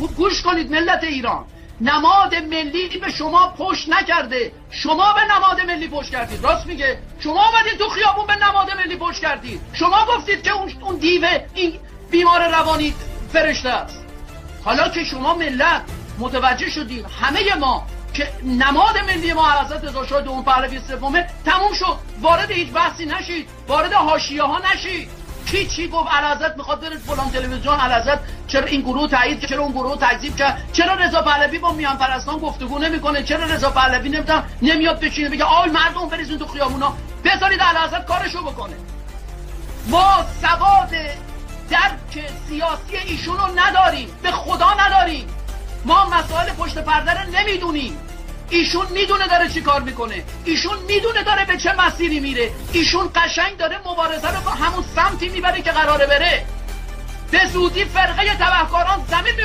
گوش کنید ملت ایران، نماد ملی به شما پشت نکرده، شما به نماد ملی پشت کردید. راست میگه، شما اومدید تو خیابون به نماد ملی پشت کردید. شما گفتید که اون دیو این بیمار روانی فرشته است. حالا که شما ملت متوجه شدیم، همه ما که نماد ملی ما حضرت رضا شاه دوم پهلوی سومه، تموم شد. وارد هیچ بحثی نشید، وارد حاشیه ها نشید. چی گفت اعلیحضرت میخواد بره فلان تلویزیون، اعلیحضرت چرا این گروه تایید، چرا اون گروه تکذیب کرد، چرا رضا پهلوی با میان پرستان گفتگو نمیکنه، چرا رضا پهلوی نمیاد بشینه بگه آی مردم بریزین تو خیابونا، بذارید اعلیحضرت کارشو بکنه. ما سواد درک سیاسی ایشونو نداریم، به خدا نداریم. ما مسائل پشت پرده رو نمیدونیم. ایشون میدونه داره چی کار میکنه، ایشون میدونه داره به چه مسیری میره، ایشون قشنگ داره مبارزه رو با همون سمتی میبره که قراره بره. به زودی فرقه تبهکاران زمین